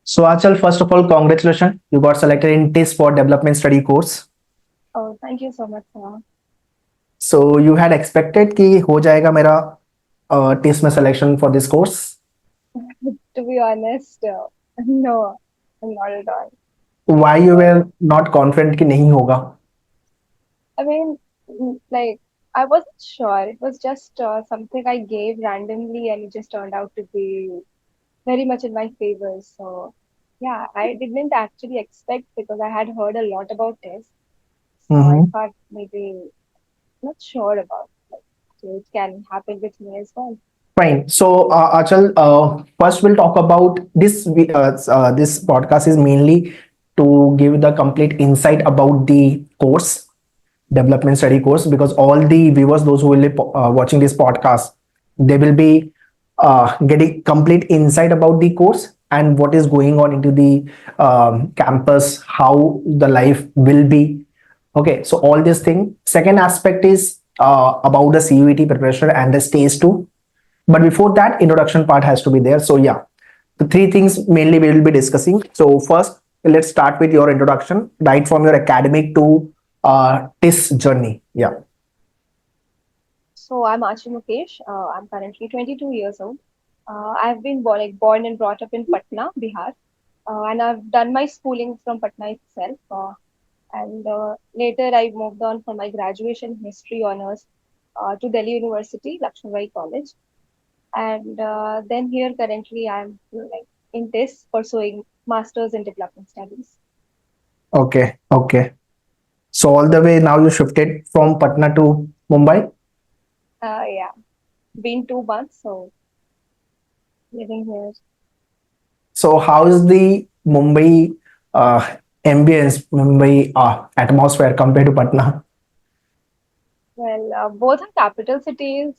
So, Achal, first of all, congratulations. You got selected in TISS for development study course. Oh, thank you so much, sir. So, you had expected कि हो जाएगा मेरा TISS में selection for this course. To be honest, no, not at all. Why you Because were not confident कि नहीं होगा? I mean, like I wasn't sure. It was just something I gave randomly, and it just turned out to be very much in my favor. So yeah, I didn't actually expect because I had heard a lot about this. So I Mm-hmm. thought maybe not sure about like so it can happen with me as well. Fine. So, Achal, first we'll talk about this. This podcast is mainly to give the complete insight about the course, development study course, because all the viewers, those who will be watching this podcast, they will be getting complete insight about the course and what is going on into the campus, how the life will be. Okay, so all this thing. Second aspect is about the CUET preparation and the stage two, but before that, introduction part has to be there. So yeah, the three things mainly we will be discussing. So first, let's start with your introduction, right from your academic to TISS journey. Yeah. So I'm Aanchal Mukesh. I'm currently 22 years old. I've been born and brought up in Patna, Bihar, and I've done my schooling from Patna itself. And later I moved on for my graduation history honors to Delhi University, Lakshmi College. And then here currently I'm like in this pursuing masters in development studies. Okay. Okay. So all the way now you shifted from Patna to Mumbai. Yeah, been 2 months, so living here. So how is the Mumbai uh, ambience, Mumbai atmosphere compared to Patna? Well, both are capital cities,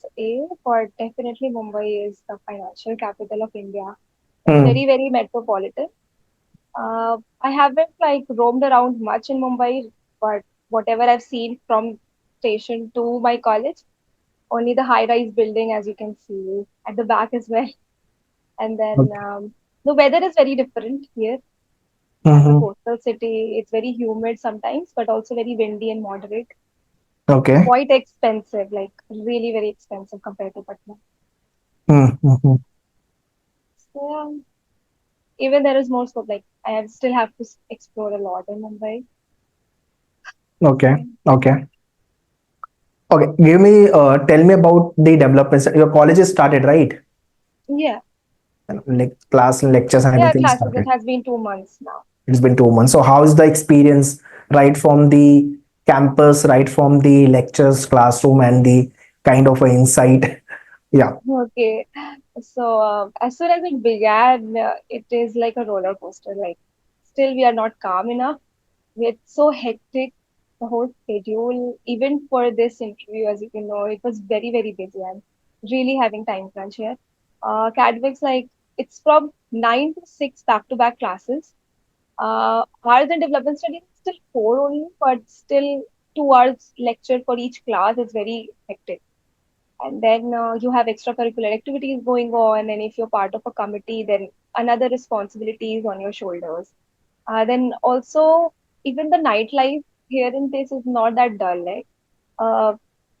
but definitely Mumbai is the financial capital of India. It's Hmm. very, very metropolitan. I haven't like roamed around much in Mumbai, but whatever I've seen from station to my college, only the high-rise building, as you can see at the back as well. And then Okay. the weather is very different here. As a Mhm. coastal city, it's very humid sometimes, but also very windy and moderate. Okay. Quite expensive, like really very expensive compared to Patna. Mhm. So yeah, even there is more scope. Like still have to explore a lot in Mumbai. Okay. So Okay. Okay. Tell me about the developments. Your college is started, right? yeah, Like class and lectures and yeah, everything classes. It started. has been 2 months now. It's been 2 months. So how is the experience right from the campus, right from the lectures, classroom, and the kind of a insight? Yeah. Okay, so as soon as it began, it is like a roller coaster. Like still, we are not calm enough. It's so hectic. The whole schedule, even for this interview, as you can know, it was very, very busy. I'm really having time crunch here. Academics, like, it's from 9 to 6 back-to-back classes. Hours and development studies is still four only, but still 2 hours lecture for each class is very hectic. And then you have extracurricular activities going on, and if you're part of a committee, then another responsibility is on your shoulders. Then also, even the nightlife here in this is not that dull. Like, uh,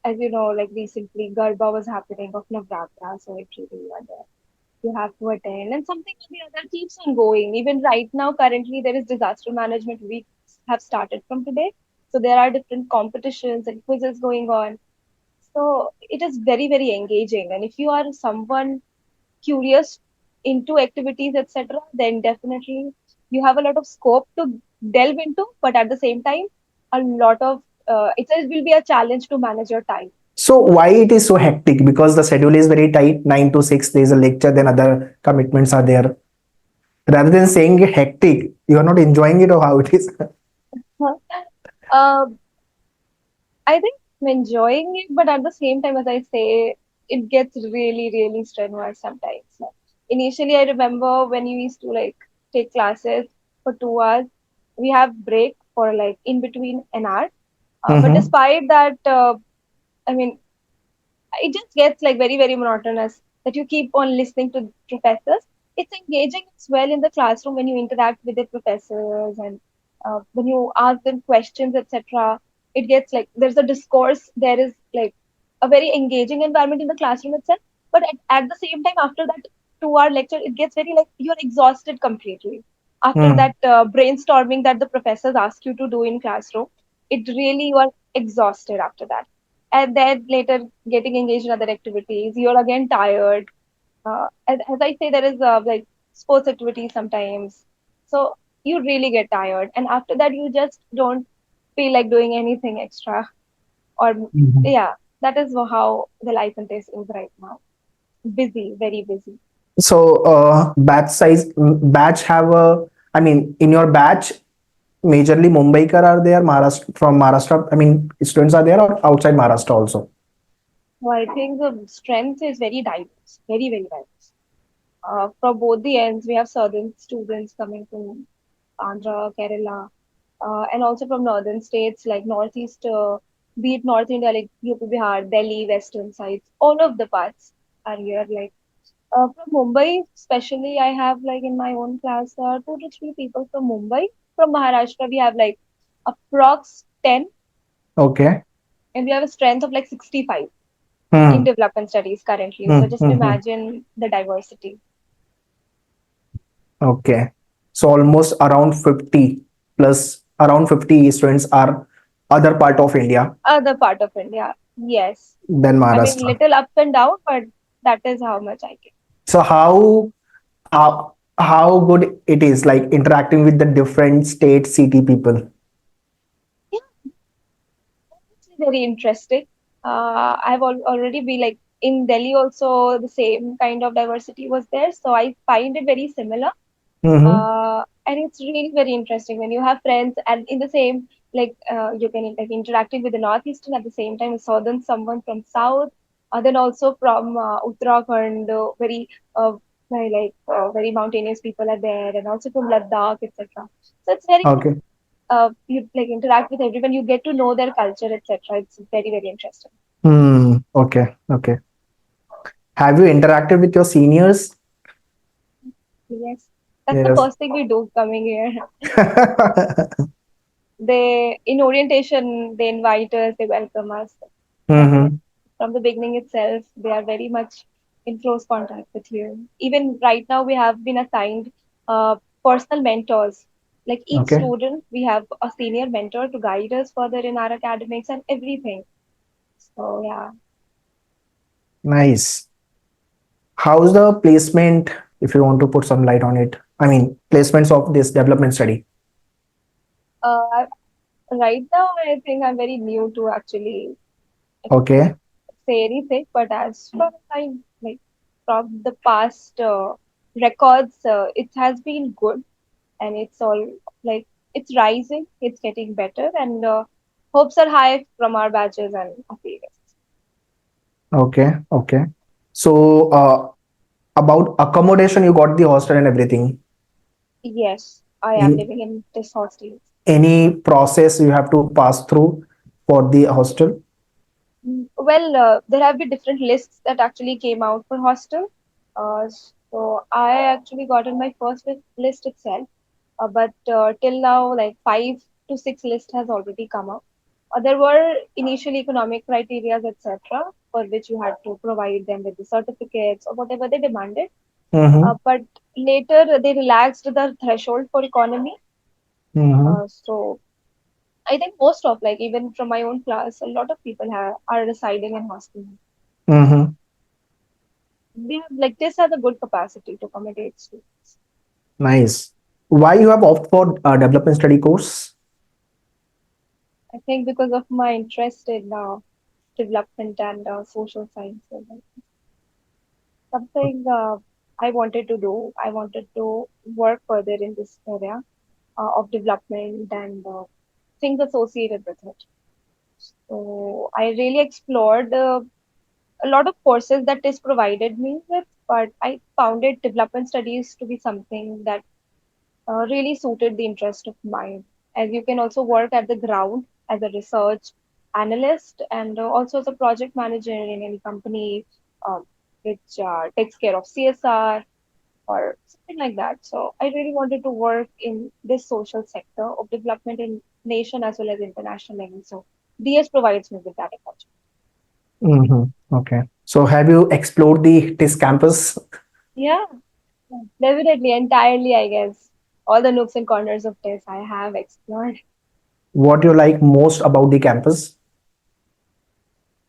as you know, like recently, Garba was happening of Navratra, so it really you are there. You have to attend, and something or the other keeps on going. Even right now, currently, there is disaster management weeks have started from today, so there are different competitions and quizzes going on. So it is very, very engaging. And if you are someone curious into activities, etc., then definitely you have a lot of scope to delve into, but at the same time, a lot of it will be a challenge to manage your time. So why it is so hectic? Because the schedule is very tight, 9 to 6. There is a lecture, then other commitments are there. Rather than saying hectic, you are not enjoying it or how it is. uh, I think I'm enjoying it, but at the same time, as I say, it gets really, really strenuous sometimes. Like, initially, I remember when you used to like take classes for 2 hours, we have break for like in between an hour. But Mm-hmm. despite that, I mean, it just gets like very, very monotonous that you keep on listening to professors. it's engaging as well in the classroom when you interact with the professors and when you ask them questions, etc. It gets like there's a discourse, there is like a very engaging environment in the classroom itself. But at the same time, after that 2 hour lecture, it gets very like you're exhausted completely. After Hmm. that brainstorming that the professors ask you to do in classroom, it really you are exhausted after that. And then later getting engaged in other activities, you're again tired. As I say, there is like sports activities sometimes. So you really get tired. And after that, you just don't feel like doing anything extra. Or, Mhm. yeah, that is how the life in this is right now. Busy, very busy. So, batch size, batch have a, I mean, in your batch, majorly Mumbaikar are there, Maharashtra, from Maharashtra. I mean, students are there or outside Maharashtra also. So I think the strength is very diverse, very, very diverse. From both the ends, we have southern students coming from Andhra, Kerala, and also from northern states like northeast, be it North India like UP, Bihar, Delhi, western sides, all of the parts are here. Like from Mumbai, especially, I have like in my own class, 2 to 3 people from Mumbai. From Maharashtra, we have like approx 10, Okay. and we have a strength of like 65 in Hmm. development studies currently. So Hmm. just Hmm. Hmm. imagine the diversity. Okay. So almost around 50 plus around 50 students are other part of India Other part of India, yes. than I mean, Maharashtra. little up and down, but that is how much I get. So how good it is like interacting with the different state city people. Yeah, it's very interesting. I've already been like in Delhi also the same kind of diversity was there, so I find it very similar. Mm-hmm. And it's really very interesting when you have friends and in the same like you can like interacting with the northeastern at the same time, a southern someone from south, then also from Uttarakhand, uh, very mountainous people are there, and also from Ladakh, etc. So it's very Okay. you like interact with everyone, you get to know their culture, etc. It's very very interesting. Hmm. Okay. Okay. Have you interacted with your seniors? Yes, that's the Yes. first thing we do coming here. They in orientation they invite us, they welcome us. Definitely. Mm-hmm. From the beginning itself, they are very much in close contact with you. Even right now, we have been assigned personal mentors. Like each Okay. student, we have a senior mentor to guide us further in our academics and everything. So yeah, Nice. How's the placement, if you want to put some light on it? I mean, placements of this development study. uh, right now I think I'm very new to actually Okay. say anything, but as from time like from the past records, it has been good, and it's all like it's rising, it's getting better, and hopes are high from our batches and affiliates. Okay. Okay. So, about accommodation, you got the hostel and everything. Yes, I am In living in this hostel. any process you have to pass through for the hostel? Well, there have been different lists that actually came out for hostel. So I actually got in my first list itself, but till now, like 5 to 6 list has already come out. There were initially economic criteria, etc., for which you had to provide them with the certificates or whatever they demanded. Mm-hmm. But later they relaxed the threshold for economy. Mm-hmm. So I think most of like even from my own class, a lot of people are residing in hostels. Mm-hmm. They have like this has a good capacity to accommodate students. Nice. Why you have opted for development study course? I think because of my interest in development and social sciences, something I wanted to do. I wanted to work further in this area of development and things associated with it. So I really explored a lot of courses that is provided me with, but I found it development studies to be something that really suited the interest of mine. As you can also work at the ground as a research analyst and also as a project manager in any company um, which takes care of CSR. or something like that. So I really wanted to work in this social sector of development in nation as well as international level. So DS provides me with that opportunity. Mm-hmm. Okay. So have you explored the TISS campus? Yeah, yeah, definitely, entirely, I guess. All the nooks and corners of this I have explored. What you like most about the campus?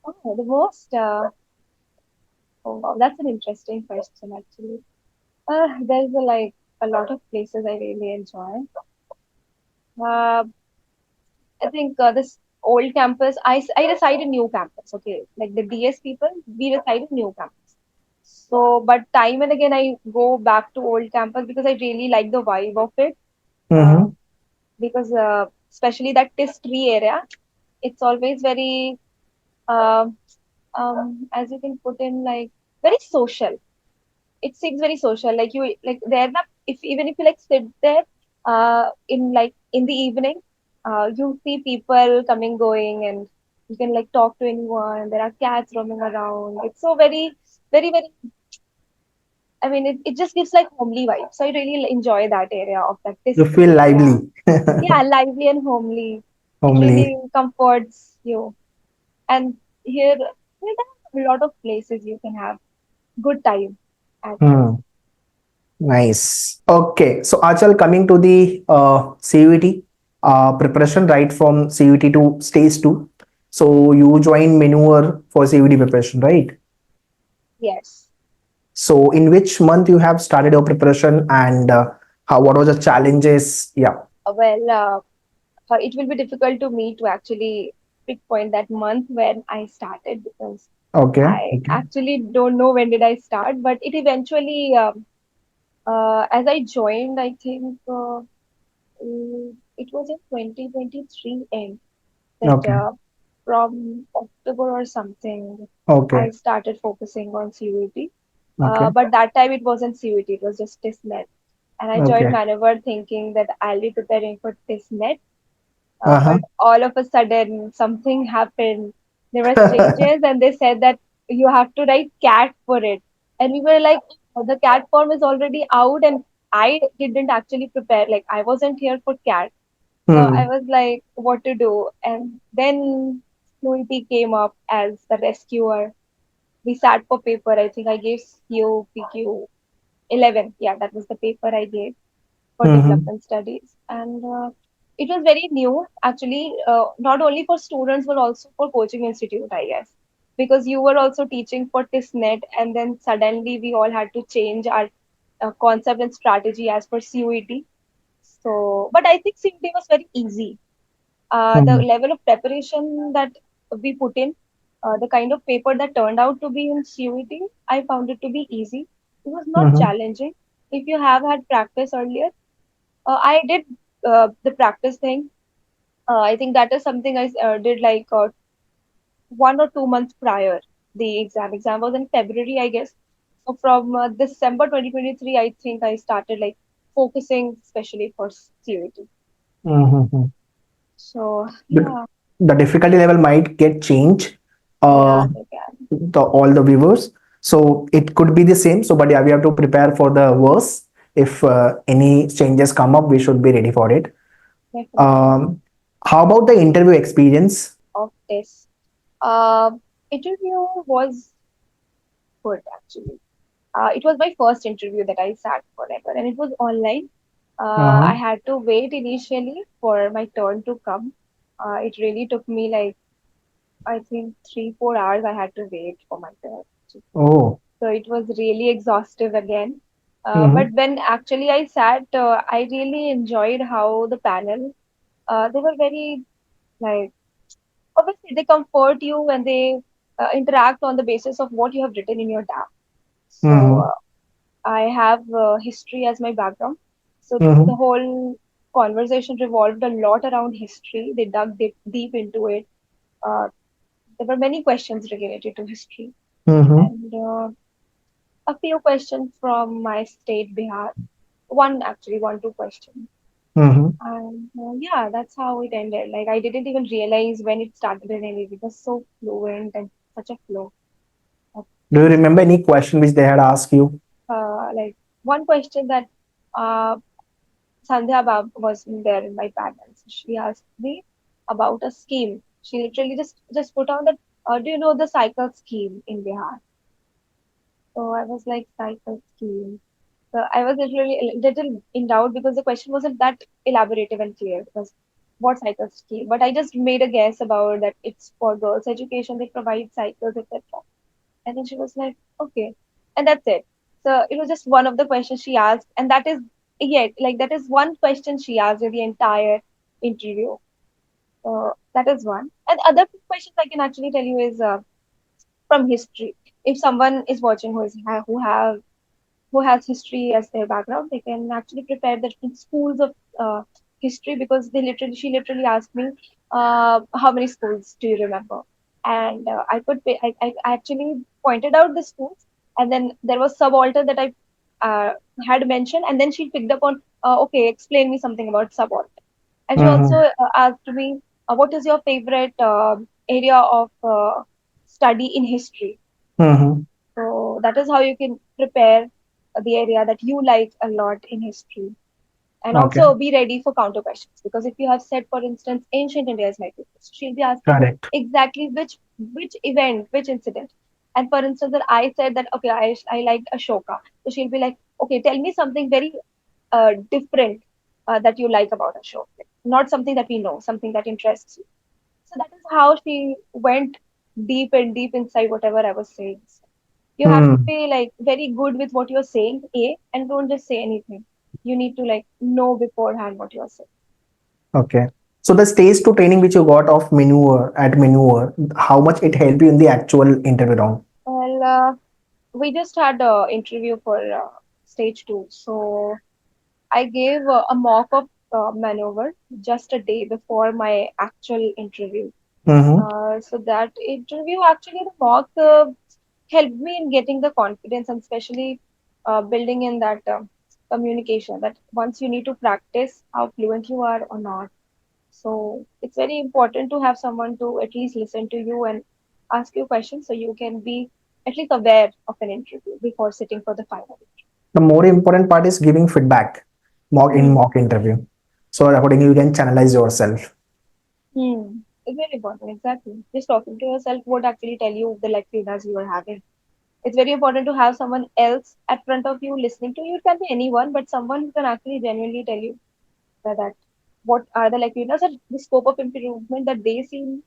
Oh, the most, oh, wow, that's an interesting question, actually. There's like a lot of places I really enjoy. Uh, I think this old campus, I reside in new campus, okay? Like the DS people, we reside in new campus. So, but time and again, I go back to old campus because I really like the vibe of it. Uh, Mm-hmm. because especially that TISS tree area, it's always very, um as you can put in, like very social. It seems very social. Like you, like there, if even if you like sit there, in like in the evening, you see people coming going, and you can like talk to anyone. There are cats roaming around. It's so very, very, very. I mean, it just gives like homely vibes. So I really enjoy that area of that You district feel area. lively. Yeah, lively and homely. It Homely. really comforts you. And here, there are a lot of places you can have good time at this. Hmm. Nice. Okay. So Achal, coming to the CUET preparation, right from CUET to stage two. So you joined maneuver for CUET preparation, right? Yes. So in which month you have started your preparation and how what was the challenges? Yeah. Well, it will be difficult to me to actually pinpoint that month when I started because Okay. I Okay. actually don't know when did I start, but it eventually, as I joined, I think it was in 2023 end that Okay. from October or something, Okay. I started focusing on CUET. Okay. But that time it wasn't CUET, it was just TISSNet. And I joined Okay. Manoeuvre thinking that I'll be preparing for TISSNet. Uh-huh. But all of a sudden, something happened. There were changes, and they said that you have to write cat for it. And we were like, "Oh, the cat form is already out, and I didn't actually prepare. Like, I wasn't here for cat. So I Hmm. was like, what to do? And then Fluidity came up as the rescuer. We sat for paper. I think I gave COPQ 11. Yeah, that was the paper I gave for Hmm. development studies. And it was very new, actually, not only for students, but also for coaching institute, I guess. Because you were also teaching for TISSNet, and then suddenly we all had to change our concept and strategy as per CUET. So, but I think CUET was very easy. The Hmm. level of preparation that we put in, the kind of paper that turned out to be in CUET, I found it to be easy. It was not Hmm. challenging. If you have had practice earlier, I did the practice thing. I think that is something I did like 1 or 2 months prior the exam. Exam was in February, I guess. So from December 2023, I think I started like focusing especially for CUET. Hmm. So But yeah, the difficulty level might get changed. yeah, Uh, they can. the all the viewers. So it could be the same. So, but yeah, we have to prepare for the worst. If any changes come up, we should be ready for it. Definitely. Um, how about the interview experience? Of this. Uh, Interview was good actually. It was my first interview that I sat for ever, and it was online. I Uh-huh. had to wait initially for my turn to come. It really took me like, I think, 3, 4 hours I had to wait for my turn. Oh. So it was really exhaustive again. But Mm-hmm. when actually I sat, I really enjoyed how the panel, they were very like, obviously they comfort you when they interact on the basis of what you have written in your DAP. So Mm-hmm. I have history as my background. So the Mm-hmm. whole conversation revolved a lot around history. They dug deep into it. Uh, there were many questions related to history, Mm-hmm. and a few questions from my state, Bihar. One actually, 1, 2 questions. Mm-hmm. And yeah, that's how it ended. Like I didn't even realize when it started and ended. It was so fluent and such a flow. Do you remember any question which they had asked you? Like one question that uh, Sandhya Bab was there in my panel. So she asked me about a scheme. She literally just put on that. Do you know the cycle scheme in Bihar? So I was like, cycle scheme. So I was literally a little in doubt because the question wasn't that elaborative and clear. Because what cycle scheme? But I just made a guess about that. It's for girls' education. They provide cycles, etc. And then she was like, okay, and that's it. So it was just one of the questions she asked, and that is yeah, like that is one question she asked in the entire interview. That is one. And other questions I can actually tell you is from history. If someone is watching who has history as their background, they can actually prepare the schools of history because she literally asked me, how many schools do you remember? And I actually pointed out the schools, and then there was subaltern that I had mentioned, and then she picked up on, okay, explain me something about subaltern. And she also Mm-hmm. asked me, what is your favorite area of study in history? Mm-hmm. So that is how you can prepare the area that you like a lot in history. And Okay. also be ready for counter questions. Because if you have said, for instance, ancient India is my favorite, so she'll be asking Correct. exactly which event, which incident. And for instance, that I said that okay, I liked Ashoka. So she'll be like, okay, tell me something very different that you like about Ashoka. Not something that we know, something that interests you. So that is how she went deep and deep inside whatever I was saying. You have to Hmm. be like very good with what you're saying, and don't just say anything. You need to like know beforehand what you're saying. Okay. So the stage two training which you got of maneuver at maneuver, how much it helped you in the actual interview round? Well, we just had a interview for stage two, so I gave a mock of maneuver just a day before my actual interview. Mm-hmm. So that interview, actually, the mock helped me in getting the confidence and especially building in that communication. That once you need to practice how fluent you are or not. So it's very important to have someone to at least listen to you and ask you questions so you can be at least aware of an interview before sitting for the final. The more important part is giving feedback Hmm. mock interview. So accordingly you can channelize yourself. Hmm. It's very important, exactly. Just talking to yourself would actually tell you the like feedbacks you are having. It's very important to have someone else at front of you listening to you. It can be anyone, but someone who can actually genuinely tell you that what are the like the scope of improvement that they see,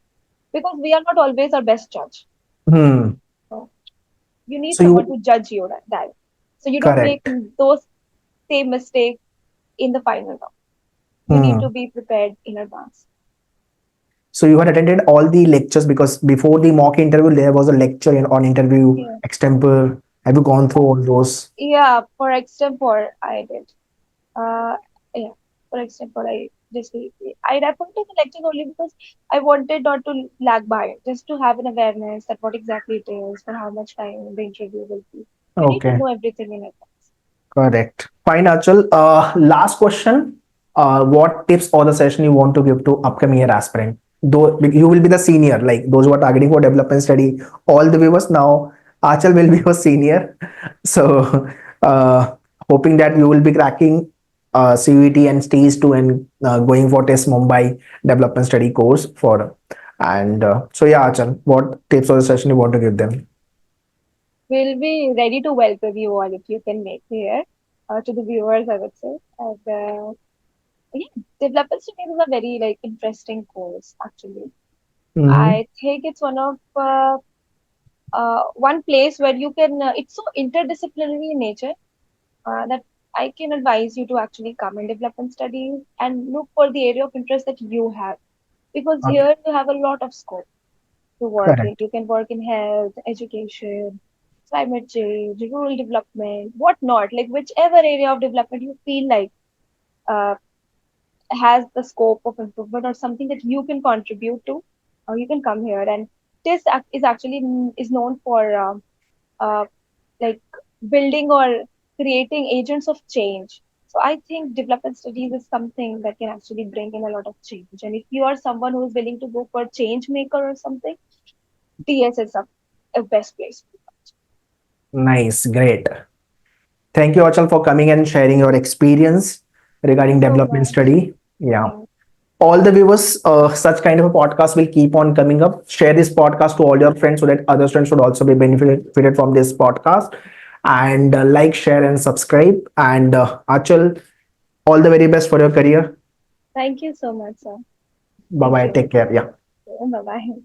because we are not always our best judge. Hmm. So you need So someone you to judge you that, so you don't make correct. those same mistakes in the final round. You need to Hmm. be prepared in advance. So you had attended all the lectures because before the mock interview there was a lecture on interview Yeah. extempore. Have you gone through all those? Yeah, for extempore I did. Uh, yeah, for example, I referred to the lectures only because I wanted not to lag by, just to have an awareness that what exactly it is, for how much time the interview will be. You need to Okay. know everything in advance. Correct. Fine, Achal. Last question. What tips or the session you want to give to upcoming year aspirant? Though you will be the senior, like those who are targeting for development study, all the viewers now, Achal will be your senior. So, hoping that you will be cracking CUET and stage two and going for test Mumbai development study course for. And so, yeah, Achal, what tips or the session you want to give them? We'll be ready to welcome you all if you can make here, to the viewers, I would say. And yeah, development studies is a very like interesting course actually. Mm-hmm. I think it's one place where you can. It's so interdisciplinary in nature that I can advise you to actually come and development studies and look for the area of interest that you have. Because Okay. here you have a lot of scope to work in. Correct. You can work in health, education, climate change, rural development, whatnot. Like whichever area of development you feel like uh, has the scope of improvement or something that you can contribute to, you can come here. And is actually is known for uh, like building or creating agents of change. So I think development studies is something that can actually bring in a lot of change. And if you are someone who is willing to go for change maker or something, TS is a best place. Nice. Great. Thank you, Achal, for coming and sharing your experience Thank you regarding so development much. study. Yeah. Thanks. All the viewers, such kind of a podcast will keep on coming up. Share this podcast to all your friends so that other friends should also be benefited from this podcast. And like, share, and subscribe. And Achal, all the very best for your career. Thank you so much, sir. Bye Thank bye. you. Take care. Yeah. Bye bye.